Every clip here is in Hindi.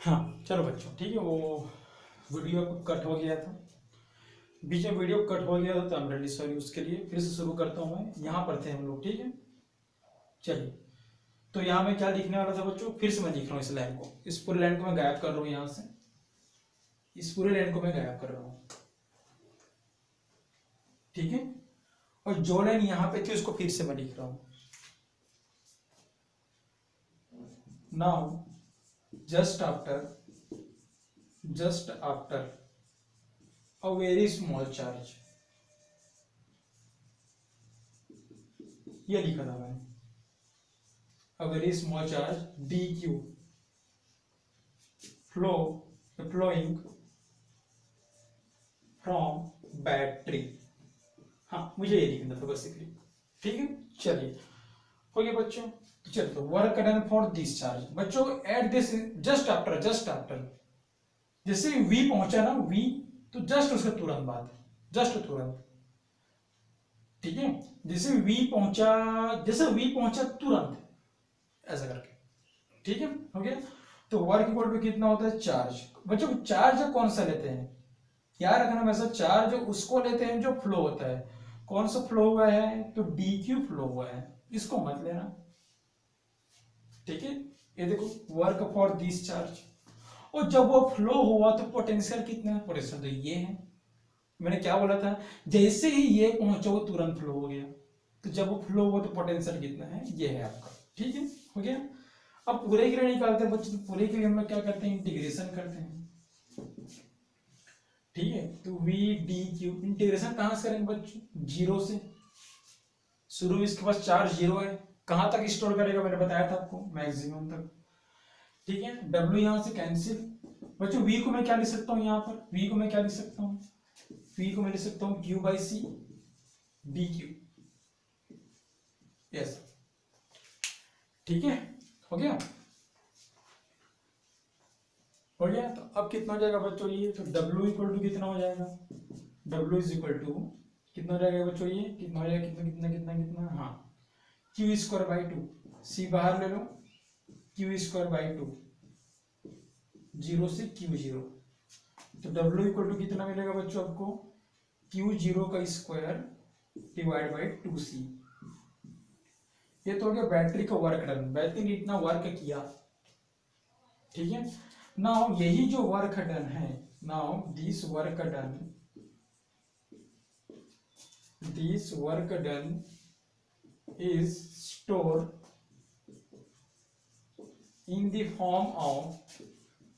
हाँ चलो बच्चों ठीक है। वो वीडियो कट हो गया था, बीच में वीडियो कट हो गया था, तो आई एम रियली सॉरी उसके लिए। फिर से शुरू करता हूँ मैं, यहाँ पर थे हम लोग, ठीक है। चलिए, तो यहाँ मैं क्या लिखने वाला था बच्चों, फिर से मैं लिख रहा हूँ इस लाइन को, इस पूरे लाइन को मैं गायब कर रहा हूँ यहाँ से, इस पूरे लाइन को मैं गायब कर रहा हूँ, ठीक है। और जो लाइन यहाँ पे थी उसको फिर से मैं लिख रहा हूँ। Now just after a very small charge, ये लिखा था मैंने, a very small charge dq flowing from battery. हाँ मुझे ये लिखना था बेसिकली, ठीक है। चलिए हो गया बच्चों। तो चलिए, तो work done for this charge बच्चों एट दिस जस्ट आफ्टर जैसे v पहुंचा ना, v तो जस्ट उसके तुरंत बाद, जस्ट तुरंत, ठीक है। जैसे v पहुंचा तुरंत, ऐसा करके, ठीक है, हो गया। तो वर्क इक्वल टू कितना होता है, चार्ज। बच्चों चार्ज कौन सा लेते हैं, याद रखना वैसा, चार्ज उसको लेते हैं जो फ्लो होता है। कौन सा फ्लो हुआ है, तो dq फ्लो हुआ है, इसको मत लेना, ठीक है। ये देखो वर्क फॉर दिस चार्ज, और जब वो फ्लो हुआ तो पोटेंशियल कितना है, पोटेंशियल तो ये है। मैंने क्या बोला था, जैसे ही ये पहुंचा वो तुरंत फ्लो हो गया, तो जब वो फ्लो हुआ तो पोटेंशियल कितना है, ये है आपका, ठीक है, हो गया। अब पूरे के लिए निकालते हैं बच्चों, तो पूरे के लिए हम लोग क्या करते हैं, इंटीग्रेशन करते हैं, ठीक है। तो वी डी क्यू इंटीग्रेशन कहां से करेंगे बच्चों, जीरो से शुरू में, इसके पास चार्ज जीरो है, कहां तक स्टोर करेगा, मैंने बताया था आपको, मैक्सिमम तक, ठीक है। डब्ल्यू यहां से कैंसिल बच्चों, वी को मैं क्या लिख सकता हूं, यहां पर वी को मैं क्या लिख सकता हूं, वी को मैं लिख सकता हूं Q by C D Q, yes, ठीक है, हो गया, हो गया। तो अब कितना हो जाएगा बच्चों ये, तो W इक्वल टू कितना हो जाएगा, W इज इक्वल टू कितना हो जाएगा बच्चों, ये कितना हो जाएगा, कितना कितना कितना कितना, हाँ Q square by two, C बाहर ले लो, Q square by two, zero से क्यू जीरो, तो W इक्वल टू कितना मिलेगा बच्चों आपको, क्यू जीरो का square divide by two C. ये तो हो गया बैटरी का वर्क डन, बैटरी ने इतना वर्क किया, ठीक है। नाउ यही जो वर्क डन है, now this work done is store in the form of,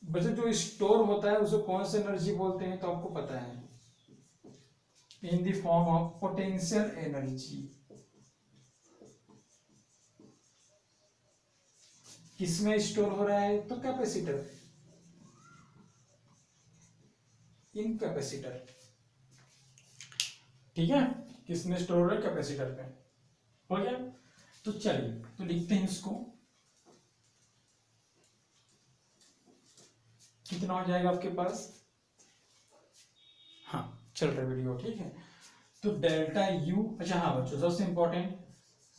वैसे जो स्टोर होता है उसे कौन सी एनर्जी बोलते हैं, तो आपको पता है, in the form of potential energy. किसमें स्टोर हो रहा है, तो कैपेसिटर, इन कैपेसिटर, ठीक है, किसमें स्टोर हो रहा है, कैपेसिटर पे, हो गया। तो चलिए, तो लिखते हैं इसको, कितना हो जाएगा आपके पास, हाँ चल रहा है वीडियो, ठीक है। तो डेल्टा यू, अच्छा हाँ बच्चों सबसे इंपॉर्टेंट,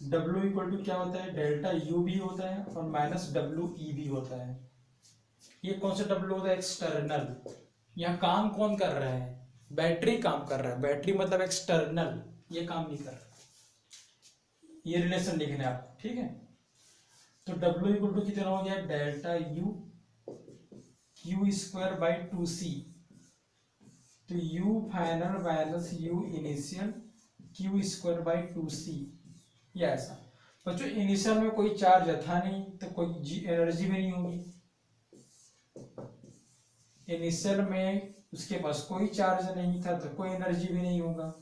W इक्वल टू क्या होता है, डेल्टा यू भी होता है और माइनस WE भी होता है। ये कौन सा W होता है, एक्सटर्नल, यहाँ काम कौन कर रहा है, बैटरी काम कर रहा है, बैटरी मतलब एक्सटर्नल, ये काम नहीं कर रहा, ये रिलेशन लिखना है आपको, ठीक है। तो W इक्वल टू कितना हो गया, delta U Q square by two C, तो U final minus U initial Q square by two C, या ऐसा। बच्चों इनिशियल में कोई चार्ज था नहीं तो कोई एनर्जी भी नहीं होगी, इनिशियल में उसके पास कोई चार्ज नहीं था तो कोई एनर्जी भी नहीं होगा,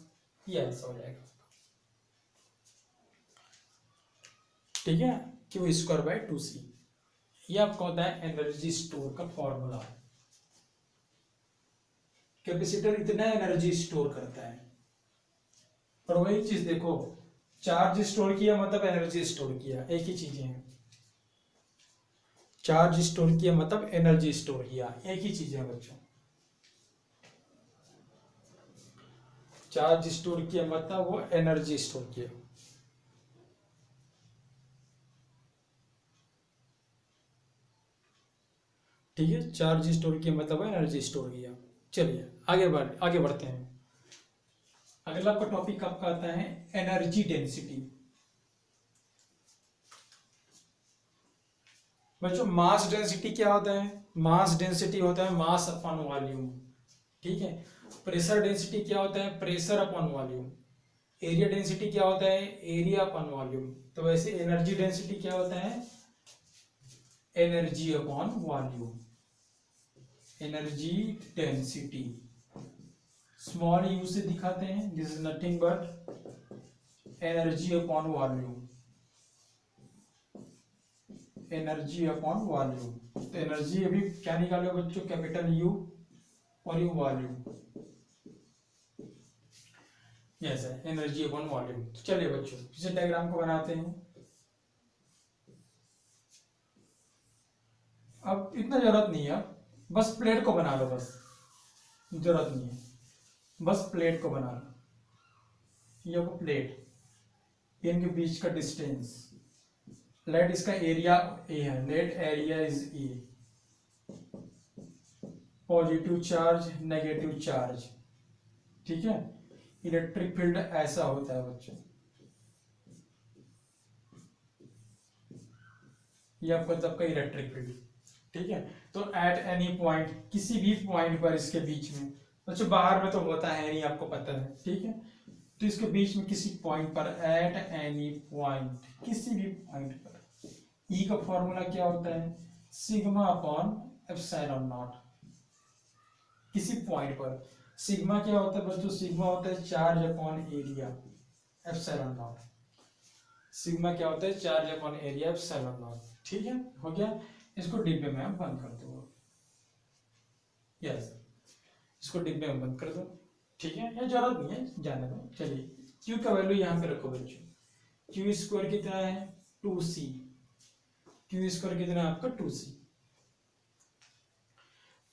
ये ऐसा हो जाएगा, ठीक है, Q square by two C, ये आपको होता है एनर्जी स्टोर का फॉर्मूला। कैपेसिटर इतना एनर्जी स्टोर करता है, और वही चीज देखो, चार्ज स्टोर किया मतलब एनर्जी स्टोर किया, एक ही चीजें हैं, चार्ज स्टोर किया मतलब एनर्जी स्टोर किया, एक ही चीज है बच्चों, चार्ज स्टोर किया मतलब वो एनर्जी स्टोर किया, ठीक है, चार्ज स्टोर किया मतलब एनर्जी स्टोर किया। चलिए आगे बढ़ते हैं। अगला आपका टॉपिक आपका आता है एनर्जी डेंसिटी। बच्चों मास डेंसिटी क्या होता है? मास डेंसिटी होता है मास अपॉन वॉल्यूम। ठीक है। प्रेशर डेंसिटी क्या होता है? Pressure upon volume. Area density क्या होता है? Area upon volume. तो वैसे एनर्जी डेंसिटी क्या होता है? Energy upon volume. Energy density small you से दिखाते हैं, this is nothing but energy upon volume. Energy upon volume. तो एनर्जी अभी क्या निकालो बच्चों? कैपिटल यू और यू वॉल्यूम। यस है एनर्जी अपॉन वॉल्यूम। तो चलिए बच्चों इसे डायग्राम को बनाते हैं। अब इतना जरूरत नहीं है, बस प्लेट को बना लो, बस जरूरत नहीं है, बस प्लेट को बना लो। ये प्लेट, इनके बीच का डिस्टेंस, लेट इसका एरिया ए है, let area is A. Positive charge negative charge, ठीक है। इलेक्ट्रिक फील्ड ऐसा होता है बच्चों, ये आपका तब का इलेक्ट्रिक फील्ड, ठीक है। तो एट एनी पॉइंट, किसी भी पॉइंट पर इसके बीच में, बच्चों बाहर में तो होता है नहीं, आपको पता है, ठीक है। तो इसके बीच में किसी पॉइंट पर, एट एनी पॉइंट, किसी भी पॉइंट पर, ई का फॉर्मूला क्या होता है? Sigma upon epsilon not. किसी पॉइंट पर सिग्मा क्या होता है बच्चों? सिग्मा होता है charge upon area epsilon not. Sigma क्या होता है? Charge upon area epsilon not. ठीक है, हो गया। इसको डिब्बे में आप बंद कर दो। यस, इसको डिब्बे में बंद कर दो, ठीक है। ये जरूरत नहीं है, जाने दो। चलिए क्यू का वैल्यू यहाँ पे रखो बच्चों। क्यू स्क्वायर कितना है? 2c। क्यू स्क्वायर कितना है आपका? 2c,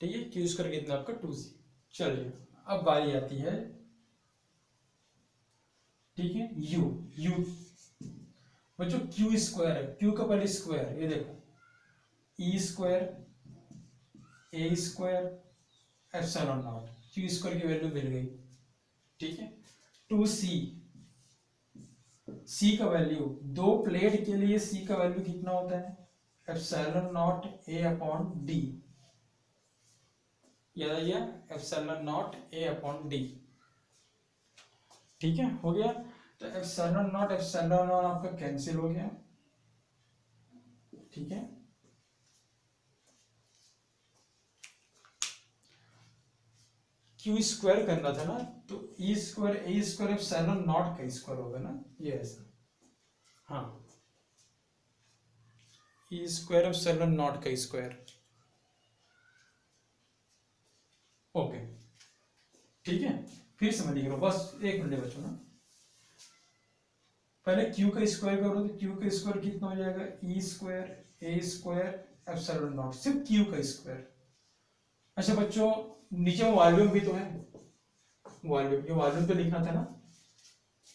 ठीक है। क्यू स्क्वायर कितना आपका? 2c। चलिए अब बारी आती है, ठीक है, यू बच्चों क्यू स्क्वायर है, क्यू का पहले स्क्वायर, ये देखो E square A square epsilon naught. Q square की वैल्यू मिल गई, ठीक है। 2c, सी का वैल्यू, दो प्लेट के लिए सी का वैल्यू कितना होता है? Epsilon not a upon D. याद आ गया? Epsilon not a upon D, ठीक है, हो गया। तो एप्सिलॉन नॉट आपका कैंसिल हो गया, ठीक है। क्यू स्क्वायर करना था ना, तो E square A square epsilon naught का स्क्वायर होगा ना, ये ऐसा, हाँ, ई स्क्वायर एप्सिलॉन नॉट का स्क्वायर, ओके, ठीक है। फिर समझ लीजिए, बस एक मिनट बचो ना, पहले क्यू का स्क्वायर करो, तो क्यू का स्क्वायर कितना हो जाएगा? E square A square epsilon naught, सिर्फ क्यू का स्क्वायर। अच्छा बच्चों नीचे वॉल्यूम भी तो है, वॉल्यूम, ये वॉल्यूम तो लिखना था ना,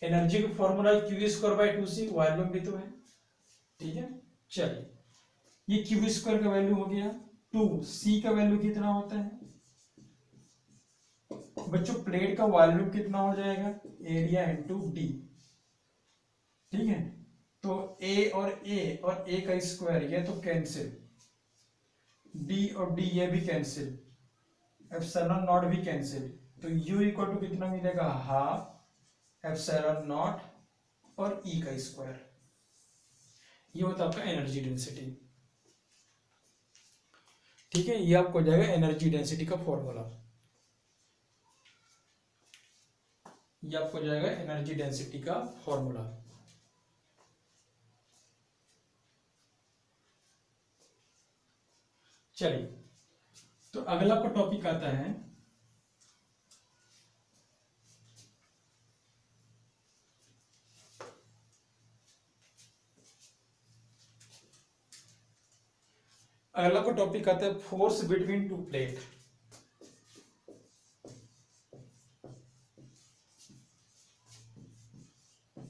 एनर्जी का formula Q square by 2c, volume भी तो है, ठीक है। चलिए ये क्यू स्क्वायर का वैल्यू हो गया 2, सी का वैल्यू कितना होता है बच्चों? प्लेट का वॉल्यूम कितना हो जाएगा? एरिया इनटू डी, ठीक है। तो ए का स्क्वायर, ये तो कैंसिल, डी और डी ये भी कैंसिल, एप्सिलॉन नॉट भी कैंसिल, तो u इक्वल टू कितना मिलेगा? हाफ एप्सिलॉन नॉट और ई का स्क्वायर। ये होता है आपका एनर्जी डेंसिटी, ठीक है। ये आपको हो जाएगा एनर्जी डेंसिटी का फॉर्मूला, ये आपको हो जाएगा एनर्जी डेंसिटी का फॉर्मूला। चलिए तो अगला आपका टॉपिक आता है फोर्स बिटवीन टू प्लेट।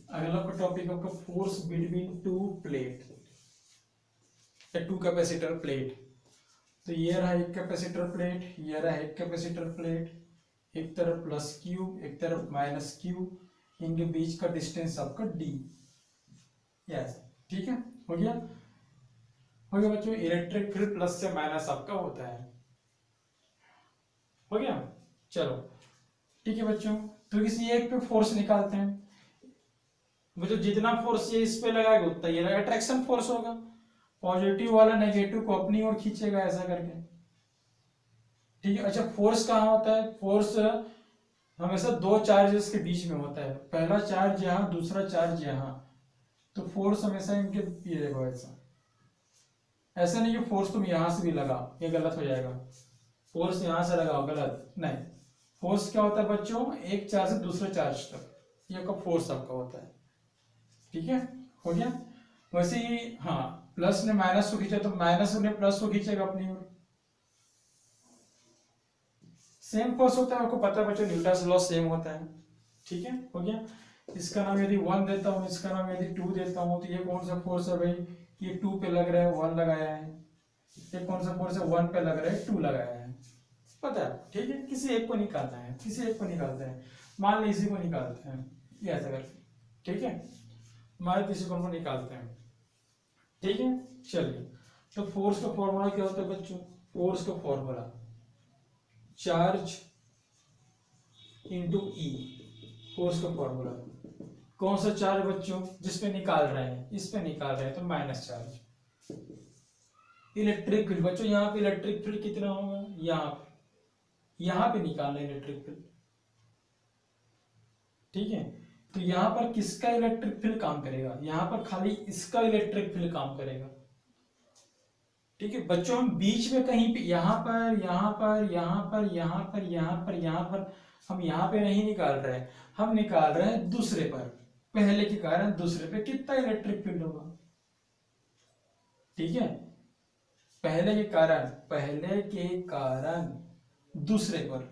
अगला का टॉपिक आपका force between two plate, two capacitor plate. तो ये रहा एक कैपेसिटर प्लेट, ये रहा एक कैपेसिटर प्लेट, एक तरफ प्लस क्यू एक तरफ माइनस क्यू, इनके बीच का डिस्टेंस आपका डी। यस, ठीक है, हो गया। हो गया बच्चों, इलेक्ट्रिक फील्ड प्लस से माइनस आपका होता है। हो गया, चलो ठीक है बच्चों। तो किसी एक पे फोर्स निकालते हैं। बच्चों जितना फोर्स ये इस पे लगाएगा उतना ये अट्रैक्शन फोर्स होगा, पॉजिटिव वाला नेगेटिव को अपनी ओर खींचेगा ऐसा करके। ठीक है, अच्छा फोर्स कहाँ होता है? फोर्स हमेशा दो चार्जेस के बीच में होता है, पहला चार्ज यहाँ दूसरा चार्ज यहाँ। तो फोर्स हमेशा इनके ये देखो ऐसा नहीं कि फोर्स तुम यहां से भी लगाओ, ये गलत हो जाएगा। फोर्स यहां से लगाओ, गलत नहीं। फोर्स क्या होता है बच्चों? एक चार्ज से दूसरे चार्ज तक, ये आपका फोर्स आपका होता है। ठीक है, हो गया। वैसे ही हाँ, प्लस ने माइनस को खींचा तो माइनस ने प्लस को खींचेगा अपनी ओर, सेम फोर्स होता है। आपको पता है बच्चों, न्यूटन्स लॉ सेम होता है। ठीक है, हो गया। इसका नाम यदि 1 देता हूँ, इसका नाम यदि 2 देता हूँ, तो ये कौन सा फोर्स है भाई? ये 2 पे लग रहा है, 1 लगाया है। ये कौन सा फोर्स है? 1 पे लग रहा है, 2 लगाया है। पता है, ठीक है। किसी एक को निकालना है, किसी एक को निकालते हैं। मान लो इसी को निकालते हैं, ये ऐसा करके, ठीक है। मान किसी को निकालते हैं, ठीक है। चलिए, तो फोर्स का फॉर्मूला क्या होता है बच्चों? फोर्स का फॉर्मूला चार्ज इंटू ई, फोर्स का फॉर्मूला। कौन सा चार्ज बच्चों? जिसपे निकाल रहे हैं, इस पे निकाल रहे हैं तो माइनस चार्ज। इलेक्ट्रिक फील्ड बच्चों, यहाँ पे इलेक्ट्रिक फील्ड कितना होगा? यहाँ पे निकालना है इलेक्ट्रिक फील्ड। ठीक है, तो यहाँ पर किसका इलेक्ट्रिक फील्ड काम करेगा? यहाँ पर खाली इसका इलेक्ट्रिक फील्ड काम करेगा। ठीक है बच्चों, हम बीच में कहीं पे यहाँ पर यहाँ पर यहाँ पर यहाँ पर यहाँ पर यहाँ पर हम यहाँ पे नहीं निकाल रहे हैं, हम निकाल रहे हैं दूसरे पर। पहले के कारण दूसरे पे कितना इलेक्ट्रिक फील्ड होगा? ठीक है, पहले के कारण दूसरे पर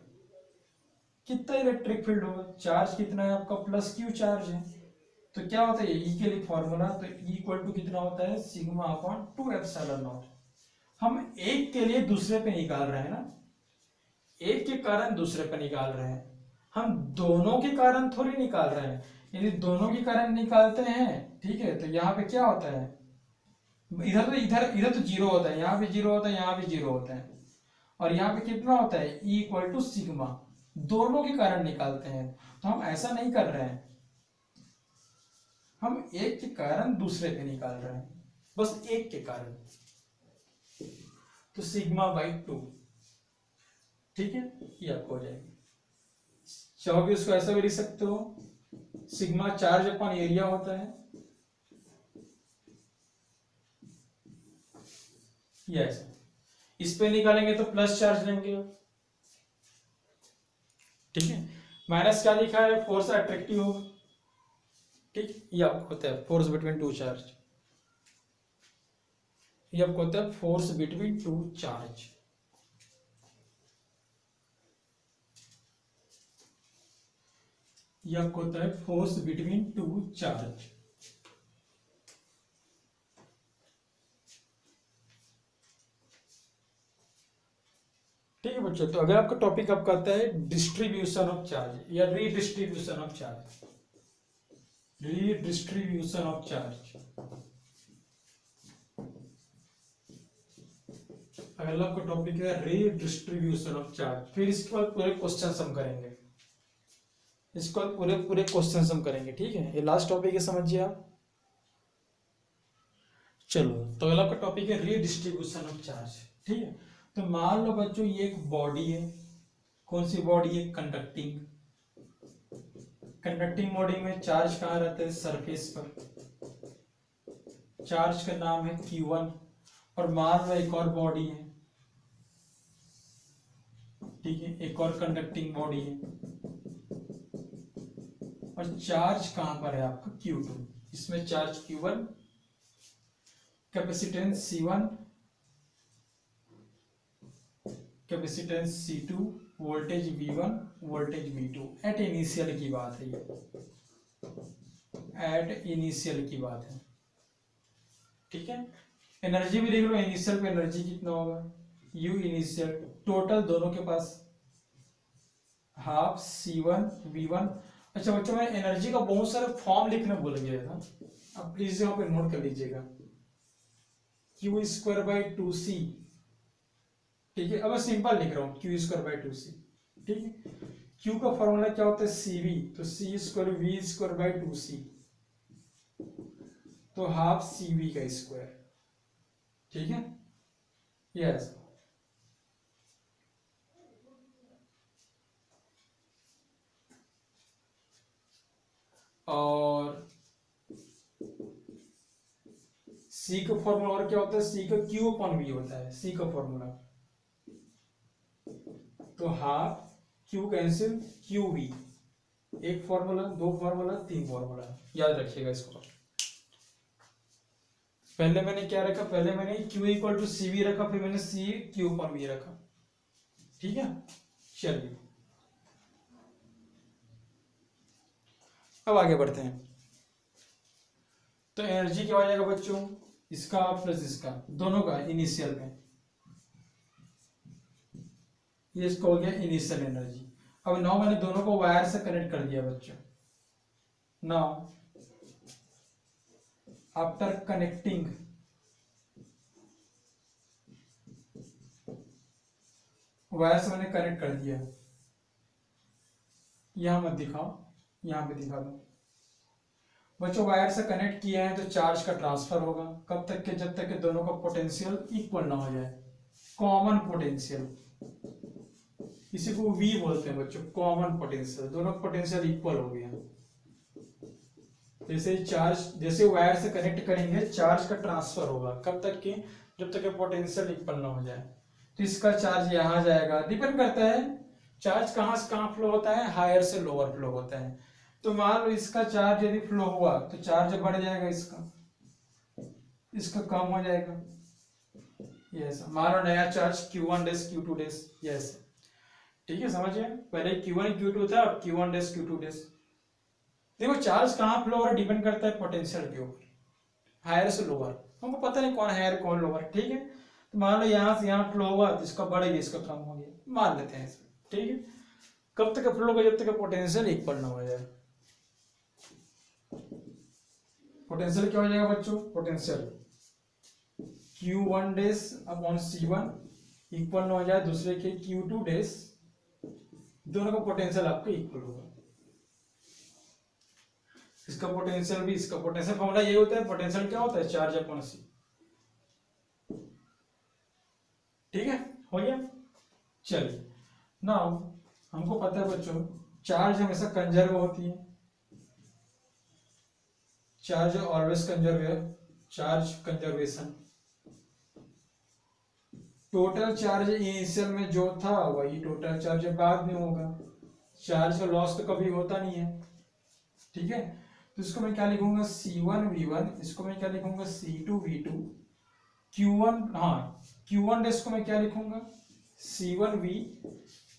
कितना इलेक्ट्रिक फील्ड होगा? चार्ज कितना है आपका? प्लस क्यू चार्ज है। तो क्या होता है ई के लिए फॉर्मूला? तो ई इक्वल टू कितना होता है? Sigma upon 2 epsilon not. हम एक के लिए दूसरे पे निकाल रहे हैं ना, एक के कारण दूसरे पे निकाल रहे हैं, हम दोनों के कारण थोड़ी निकाल रहे हैं। यदि दोनों के कारण निकालते हैं, ठीक है, तो यहाँ पे क्या होता है? इधर तो जीरो होता है, यहाँ पे जीरो होता है, यहाँ पे जीरो होता है, और यहाँ पे कितना होता है? E equal to sigma. दोनों के कारण निकालते हैं, तो हम ऐसा नहीं कर रहे हैं, हम एक के कारण दूसरे पे निकाल रहे हैं, बस एक के कारण। तो सिग्मा बाई 2, ठीक है, ये आपको हो जाएगी। चाहोगे इसको ऐसा भी लिख सकते हो, सिग्मा चार्ज अपॉन एरिया होता है। यस, इस पे निकालेंगे तो प्लस चार्ज लेंगे, ठीक है। माइनस क्या लिखा है? फोर्स अट्रैक्टिव होगा, ठीक। ये आपको होता है फोर्स बिटवीन टू चार्ज, ये आपको होता है फोर्स बिटवीन टू चार्ज। ये आपको होता है फोर्स बिटवीन टू चार्ज। ठीक है बच्चों, तो अगर आपका टॉपिक आपका आता है डिस्ट्रीब्यूशन ऑफ चार्ज या redistribution of charge, redistribution of charge, अगर आपका टॉपिक है रीडिस्ट्रीब्यूशन ऑफ चार्ज, फिर इसके बाद पूरे क्वेश्चन हम करेंगे, इसके बाद पूरे क्वेश्चन हम करेंगे, ठीक है। ये लास्ट टॉपिक है, समझिए आप। चलो, तो अगला आपका टॉपिक है रीडिस्ट्रीब्यूशन ऑफ चार्ज, ठीक है। तो मान लो बच्चों ये एक बॉडी है, कौन सी बॉडी है? कंडक्टिंग। कंडक्टिंग बॉडी में चार्ज कहाँ रहता है? सरफेस पर। चार्ज का नाम है Q1। और मान लो एक और बॉडी है, ठीक है, एक और कंडक्टिंग बॉडी है, और चार्ज कहां पर है आपका? Q2। इसमें charge Q1, capacitance C1, capacitance C2, voltage V1, voltage V2। At initial की बात है ये, एट इनिशियल की बात है, ठीक है। एनर्जी भी देख लो, इनिशियल पे एनर्जी कितना होगा? U इनिशियल, टोटल दोनों के पास हाफ C1 V1। अच्छा बच्चों, मैं एनर्जी का बहुत सारे फॉर्म लिखना भूल गया था, अब प्लीज यहाँ पे नोट कर लीजिएगा। Q स्क्वायर बाई 2C, ठीक है। अब मैं सिंपल लिख रहा हूँ Q स्क्वायर बाई 2C, ठीक है। Q का फॉर्मूला क्या होता है CV, तो C square V square by 2C, तो हाफ CV का स्क्वायर, ठीक है। यस, और C का फॉर्मूला और क्या होता है, C का Q अपॉन V होता है, C का फॉर्मूला, तो हाफ Q कैंसिल QV, एक फॉर्मूला, दो फॉर्मूला, तीन फॉर्मूला, याद रखिएगा इसको। पहले मैंने क्या रखा, पहले मैंने Q इक्वल टू CV रखा, फिर मैंने C Q अपॉन V रखा, ठीक है। चलिए अब आगे बढ़ते हैं। तो एनर्जी क्या हो जाएगा बच्चों, इसका प्लस इसका, दोनों का इनिशियल में, ये इसका हो गया इनिशियल एनर्जी। अब नाउ मैंने दोनों को वायर से कनेक्ट कर दिया बच्चों। नाउ आफ्टर कनेक्टिंग, वायर से मैंने कनेक्ट कर दिया, यहां मत दिखाओ, यहां पे दिखा दो बच्चों। वायर से कनेक्ट किया है तो चार्ज का ट्रांसफर होगा, कब तक के, जब तक के दोनों का पोटेंशियल इक्वल ना हो जाए, कॉमन पोटेंशियल, इसी को V बोलते हैं बच्चों, कॉमन पोटेंशियल, दोनों का पोटेंशियल इक्वल हो गया। जैसे चार्ज, जैसे वायर से कनेक्ट करेंगे चार्ज का ट्रांसफर होगा, कब तक के, जब तक के पोटेंशियल इक्वल ना हो जाए। तो इसका चार्ज यहां जाएगा, डिपेंड करता है चार्ज कहां से कहां फ्लो होता है, हायर से लोअर फ्लो होता है। तो मान लो इसका चार्ज यदि फ्लो हुआ तो चार्ज बढ़ जाएगा, इसका कम हो जाएगा। यस, मान लो नया चार्ज Q1 डेस Q2 डेस, यस ठीक है, समझिए। पहले Q1 Q2 था, अब Q1 डेस Q2 डेस। देखो चार्ज कहाँ फ्लो हो रहा है, डिपेंड करता है पोटेंशियल के ऊपर, हायर से लोअर, हमको पता नहीं कौन हायर कौन लोअर, ठीक है। तो मान लो यहाँ से यहाँ फ्लो हुआ तो इसका बढ़ गया, इसका कम हो गया, मान लेते हैं, ठीक है। कब तक फ्लो होगा, जब तक पोटेंशियल इक्वल ना हो जाए। पोटेंशियल क्या हो जाएगा बच्चों, पोटेंशियल Q1 डेस अपॉन C1 इक्वल ना हो जाए दूसरे के Q2 डेस, दोनों का पोटेंशियल आपका इक्वल होगा। इसका पोटेंशियल भी, इसका पोटेंशियल फॉर्मूला ये होता है, पोटेंशियल क्या होता है, चार्ज अपॉन C, ठीक है, हो गया। चलिए नाउ हमको पता है बच्चों, चार्ज हमेशा कंजर्व होती है, चार्ज ऑलवेज कंजर्व है, charge conservation. Total charge initial में जो था वही टोटल चार्ज बाद में होगा, चार्ज का लॉस तो कभी होता नहीं है, ठीक है। तो इसको मैं क्या लिखूंगा, C1 V1, इसको मैं क्या लिखूंगा, C2 V2, Q1, हाँ Q1 डेस को मैं क्या लिखूंगा, C1 V,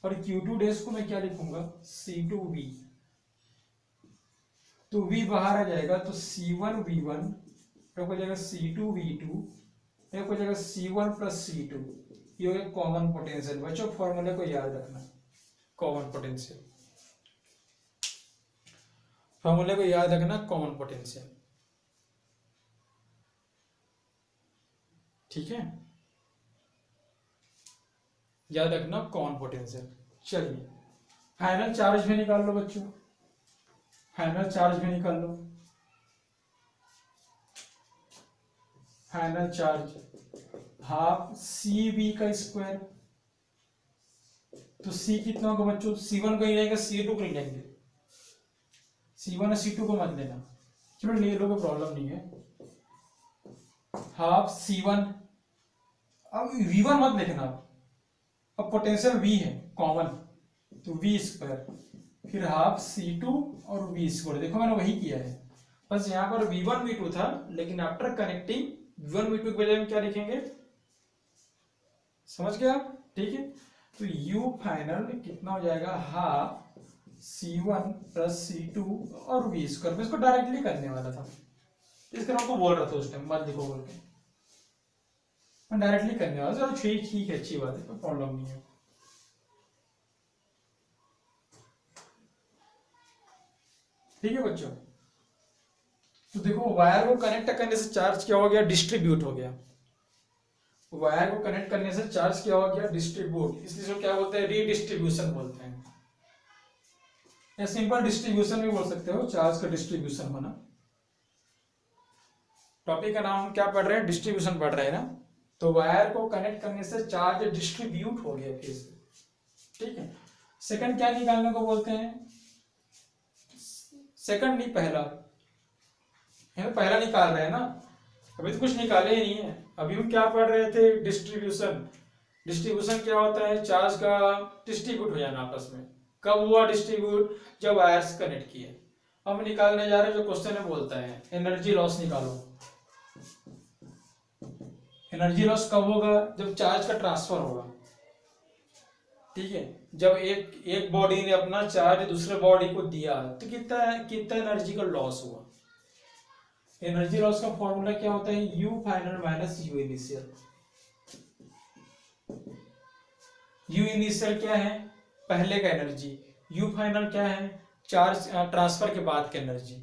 और Q2 डेस को मैं क्या लिखूंगा, C2 V। तो V बाहर आ जाएगा, तो C1 V1 हो जाएगा C2 V2, एक हो जाएगा C1 प्लस C2, ये हो गया कॉमन पोटेंशियल। बच्चों फॉर्मूले को याद रखना, कॉमन पोटेंशियल, फॉर्मूले को याद रखना, कॉमन पोटेंशियल, ठीक है, याद रखना कॉमन पोटेंशियल। चलिए फाइनल चार्ज भी निकाल लो बच्चों, फाइनल चार्ज भी निकाल लो। फाइनल चार्ज हाफ CV का स्क्वायर, तो C कितना होगा बच्चों, C1 को ही रहेगा, C2 को नहीं लेंगे, C1 और C2 को मत लेना, चलो ले लो, कोई प्रॉब्लम नहीं है। हाफ C1, अब V1 मत लिखना, अब पोटेंशियल V है कॉमन, तो V स्क्वायर, फिर हाफ C2 और V स्क्वायर। देखो मैंने वही किया है, बस यहाँ पर V1 V2 था, लेकिन आफ्टर कनेक्टिंग V1 V2 के बजाय हम क्या लिखेंगे, समझ गए आप, ठीक है। तो U फाइनल कितना हो जाएगा, हाफ C1 प्लस C2 और V स्क्वायर। मैं इसको डायरेक्टली करने वाला था, इसका आपको बोल रहा था उस टाइम, मत लिखो बोल के, मैं डायरेक्टली करने वाला, चलो ठीक ठीक है, अच्छी बात है, कोई प्रॉब्लम नहीं है। ठीक है बच्चों, तो देखो वायर को कनेक्ट करने से चार्ज क्या हो गया, डिस्ट्रीब्यूट हो गया। वायर को कनेक्ट करने से चार्ज क्या हो गया, डिस्ट्रीब्यूट, इसलिए इसको क्या बोलते हैं, रीडिस्ट्रीब्यूशन बोलते हैं, या सिंपल डिस्ट्रीब्यूशन भी बोल सकते हो, चार्ज का डिस्ट्रीब्यूशन होना। टॉपिक का नाम क्या पढ़ रहे हैं, डिस्ट्रीब्यूशन पढ़ रहे हैं ना। तो वायर को कनेक्ट करने से चार्ज डिस्ट्रीब्यूट हो गया फिर से, ठीक है। सेकंड क्या निकालने को बोलते हैं, सेकंड नहीं पहला है ना, पहला निकाल रहे हैं ना, अभी तो कुछ निकाले ही नहीं है। अभी हम क्या पढ़ रहे थे, डिस्ट्रीब्यूशन। डिस्ट्रीब्यूशन क्या होता है, चार्ज का डिस्ट्रीब्यूट हो जाना आपस में। कब हुआ डिस्ट्रीब्यूट, जब वायर्स कनेक्ट किए। अब हम निकालने जा रहे हैं जो क्वेश्चन में बोलता है, एनर्जी लॉस निकालो। एनर्जी लॉस कब होगा, जब चार्ज का ट्रांसफर होगा, ठीक है। जब एक बॉडी ने अपना चार्ज दूसरे बॉडी को दिया तो कितना कितना एनर्जी का लॉस हुआ। एनर्जी लॉस का फॉर्मूला क्या होता है, you final minus U initial. You initial क्या है, पहले का एनर्जी, यू फाइनल क्या है, चार्ज ट्रांसफर के बाद की एनर्जी।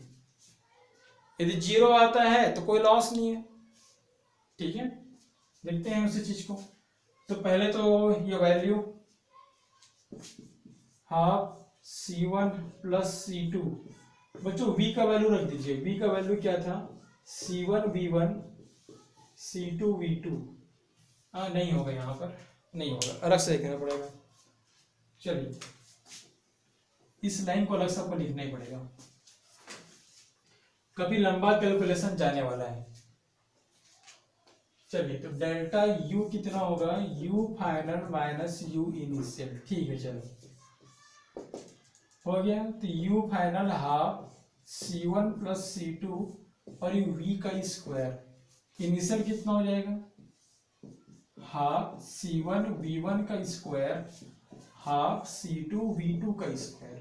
यदि जीरो आता है तो कोई लॉस नहीं है, ठीक है। देखते हैं उसी चीज को। तो पहले तो ये value half C1 plus C2, बच्चों v का वैल्यू रख दीजिए। v का वैल्यू क्या था, C1 V1 C2 V2। नहीं होगा, यहाँ पर नहीं होगा, अलग से लिखना पड़ेगा। चलिए इस लाइन को अलग से आपको लिखना ही पड़ेगा, कभी लंबा कैलकुलेशन जाने वाला है। चलिए तो डेल्टा U कितना होगा, U final minus U initial, ठीक है। चलो हो गया, तो U final half C1 plus C2 और ये V का स्क्वायर, इनिशियल कितना हो जाएगा, हाफ C1 V1 का स्क्वायर हाफ C2 V2 का स्क्वायर,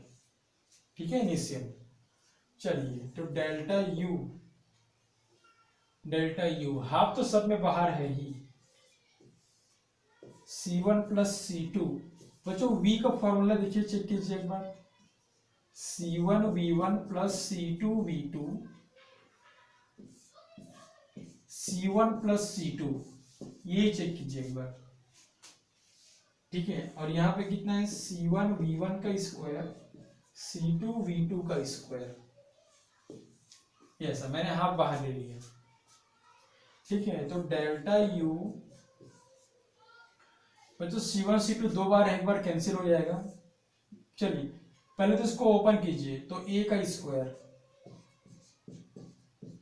ठीक है, इनिशियल। चलिए तो डेल्टा U हाफ तो सब में बाहर है ही, C1 प्लस C2। बच्चों V का फॉर्मूला देखिए, चेक कीजिए एक बार, C1 V1 plus C2 V2, C1 plus C2, ये चेक कीजिए एक बार, ठीक है। और यहाँ पे कितना है, C1 V1 का स्क्वायर C2 V2 का स्क्वायर, ऐसा मैंने हाफ बाहर ले लिया, ठीक है। तो डेल्टा U बच्चों C1 C2 दो बार एक बार कैंसिल हो जाएगा। चलिए पहले तो इसको ओपन कीजिए, तो A का स्क्वायर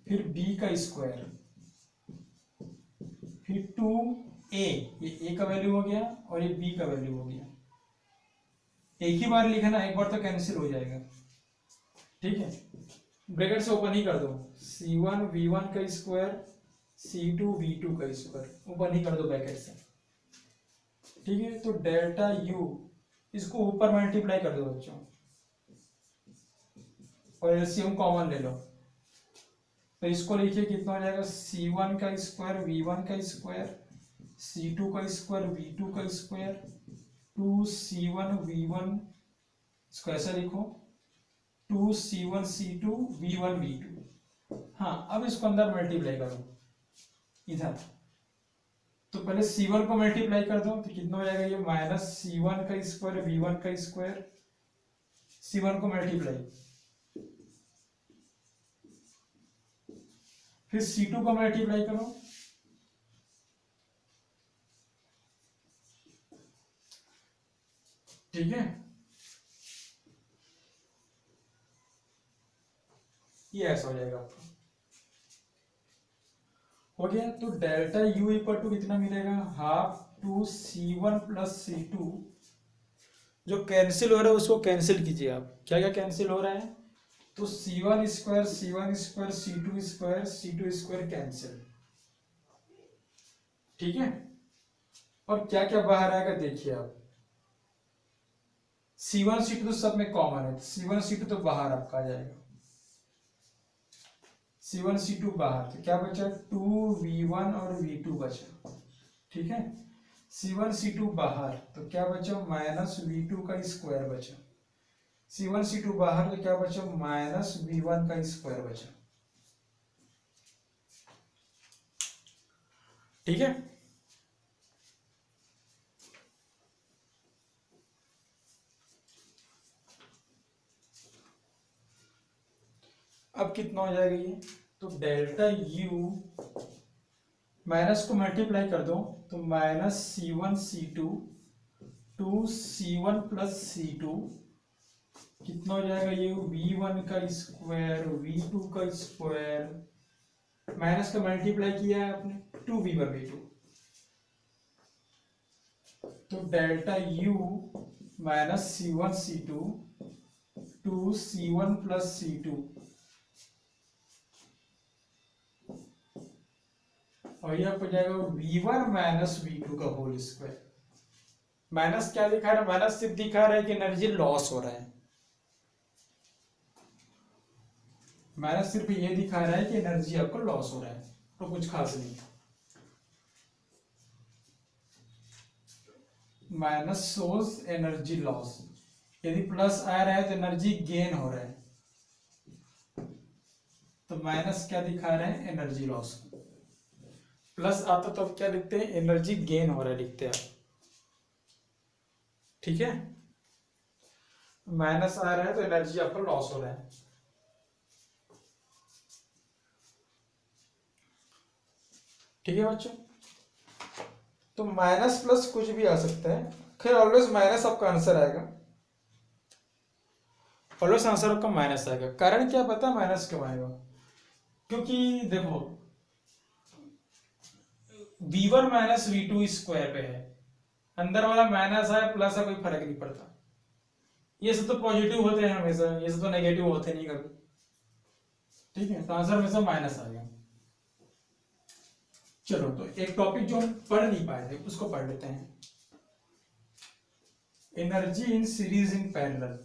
फिर B का स्क्वायर फिर 2A, ये A का वैल्यू हो गया और ये B का वैल्यू हो गया। एक ही बार लिखा ना, एक बार तो कैंसिल हो जाएगा, ठीक है। ब्रैकेट से ओपन ही कर दो, C1 V1 का स्क्वायर C2 V2 का स्क्वायर, ओपन ही कर दो ब्रैकेट से, ठीक है। तो डेल्टा U इसको ऊपर मल्टीप्लाई कर दो बच्चों, और एलसीएम कॉमन ले लो, तो इसको लिखिए कितना हो जाएगा, C1 का स्क्वायर V1 का स्क्वायर C2 का स्क्वायर V2 का स्क्वायर 2C1 V1, इसको ऐसा लिखो 2C1 C2 V1 V2। हाँ अब इसको अंदर मल्टीप्लाई करो इधर, तो पहले C1 को मल्टीप्लाई कर दो, तो कितना हो जाएगा, ये माइनस C1 का स्क्वायर V1 का स्क्वायर, C1 को मल्टीप्लाई, फिर C2 को मल्टीप्लाई करो, ठीक है। ये ऐसा हो जाएगा आपका, हो गया। तो डेल्टा U इक्वल टू कितना मिलेगा, हाफ 2C1 प्लस C2, जो कैंसिल हो रहा है उसको कैंसिल कीजिए आप, क्या क्या कैंसिल हो रहा है, तो C1 square C1 square C2 square C2 square cancel, ठीक है। और क्या क्या बाहर आएगा देखिए आप, C1 C2 तो सब में कॉमन है, C1 C2 तो बाहर आपका आ जाएगा, C1 C2 बाहर, तो क्या बचा 2V1 और V2 बचा, ठीक है, C1 C2 बाहर, तो क्या बचा माइनस V2 का स्क्वायर बचा। C1 C2 बाहर तो क्या बचा माइनस V1 का स्क्वायर बचा। ठीक है, अब कितना हो जाएगा ये, तो डेल्टा U माइनस को मल्टीप्लाई कर दो तो minus C1 C2 to C1 plus C2 कितना हो जाएगा ये V1 का स्क्वायर V2 का स्क्वायर माइनस का मल्टीप्लाई किया है आपने 2V/V2, तो delta U minus C1 C2 to C1 plus C2 और यह हो जाएगा V1 माइनस V2 का होल स्क्वायर। माइनस क्या दिखा रहा है, माइनस सिर्फ दिखा रहा है कि एनर्जी लॉस हो रहा है, माइनस सिर्फ ये दिखा रहा है कि एनर्जी आपको लॉस हो रहा है, तो कुछ खास नहीं। माइनस शोज एनर्जी लॉस, यदि प्लस आ रहा है तो एनर्जी गेन हो रहा है, तो माइनस क्या दिखा रहे हैं एनर्जी लॉस। प्लस आता तो अब क्या लिखते हैं एनर्जी गेन हो रहा है लिखते हैं, ठीक है, माइनस आ रहा है तो एनर्जी आपका लॉस हो रहा है। ठीक है बच्चों, तो माइनस प्लस कुछ भी आ सकता है, खैर ऑलवेज माइनस आपका आंसर आएगा, ऑलवेज आंसर आपका माइनस आएगा। कारण क्या पता है माइनस क्यों आएगा, क्योंकि देखो V1 माइनस V2 स्क्वायर पे है, अंदर वाला माइनस है प्लस है कोई फर्क नहीं पड़ता, ये सब तो पॉजिटिव होते हैं हमेशा, ये सब तो नेगेटिव होते नहीं कभी। ठीक है, तो आंसर हमेशा माइनस आ गया। चलो तो एक टॉपिक जो हम पढ़ नहीं पाए थे उसको पढ़ लेते हैं, energy in series in parallel.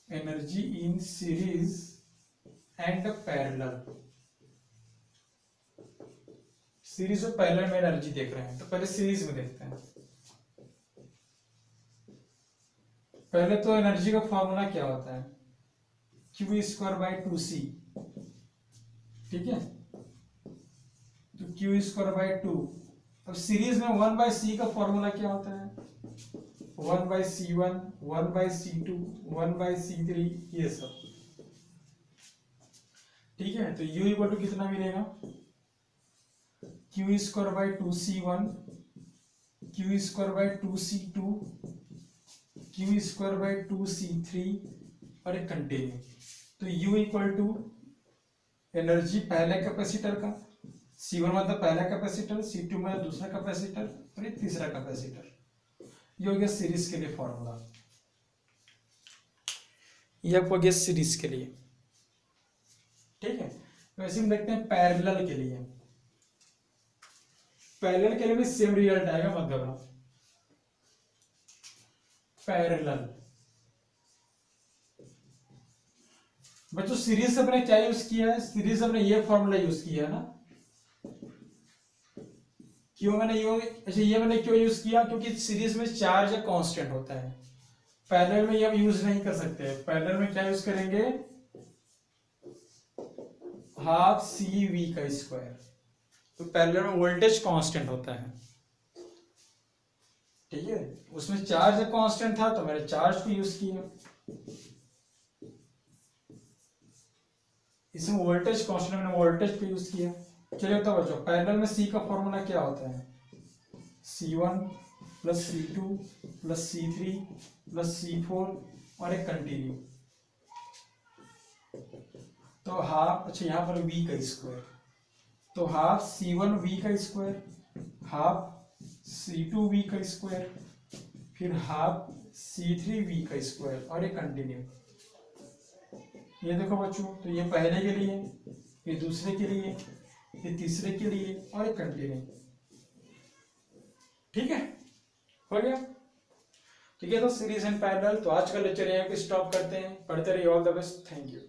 Energy in series and parallel, series और पैरेलल में एनर्जी देख रहे हैं, तो पहले सीरीज में देखते हैं। पहले तो एनर्जी का फॉर्मूला क्या होता है, Q²/2C, ठीक है, तो Q²/2। अब सीरीज में 1/C का फॉर्मूला क्या होता है, 1/C1, 1/C2, 1/C3, ये सब। ठीक है, तो U इक्वल टू कितना मिलेगा, Q²/2C1, Q²/2C2, Q²/2C3 और एक कंटिन्यू। तो U इक्वल टू एनर्जी पहले कैपेसिटर का, C1 मतलब पहला कैपेसिटर, C2 मतलब दूसरा कैपेसिटर और ये तीसरा कैपेसिटर। ये हो गया सीरीज के लिए फॉर्मूला, ये आपको हो गया सीरीज के लिए। ठीक है, वैसे हम देखते हैं पैरेलल के लिए। पैरेलल के लिए भी सेम रिजल्ट आएगा, मत घबराओ। पैरेलल बच्चों सीरीज से अपने क्या यूज किया है, सीरीज से अपने ये फॉर्मूला यूज किया है ना, क्यों मैंने ये मैंने क्यों यूज किया, क्योंकि सीरीज में चार्ज कांस्टेंट होता है, पैरेलल में ये हम यूज नहीं कर सकते। पैरेलल में क्या यूज करेंगे, हाफ CV का स्क्वायर, तो पैरेलल में वोल्टेज कांस्टेंट होता है। ठीक है, उसमें चार्ज कांस्टेंट था तो मैंने चार्ज को यूज किया, इसमें वोल्टेज कांस्टेंट मैंने वोल्टेज को यूज किया। चलिए तो बच्चों पैरेलल में C का फॉर्मूला क्या होता है, C1 plus C2 plus C3 plus C4 और एक कंटिन्यू, तो हाफ, अच्छा यहाँ पर V का स्क्वायर, तो हाफ C1V का स्क्वायर, हाफ C2V का स्क्वायर, फिर हाफ C3V का स्क्वायर और एक कंटिन्यू। ये देखो बच्चों, तो ये पहले के लिए, ये दूसरे के लिए, ये तीसरे के लिए और एक कंटिन्यू। ठीक है, हो गया। ठीक है, तो सीरीज एंड पैरेलल। तो आज का लेक्चर यहाँ पे स्टॉप करते हैं, पढ़ते रहिए। All the best, thank you.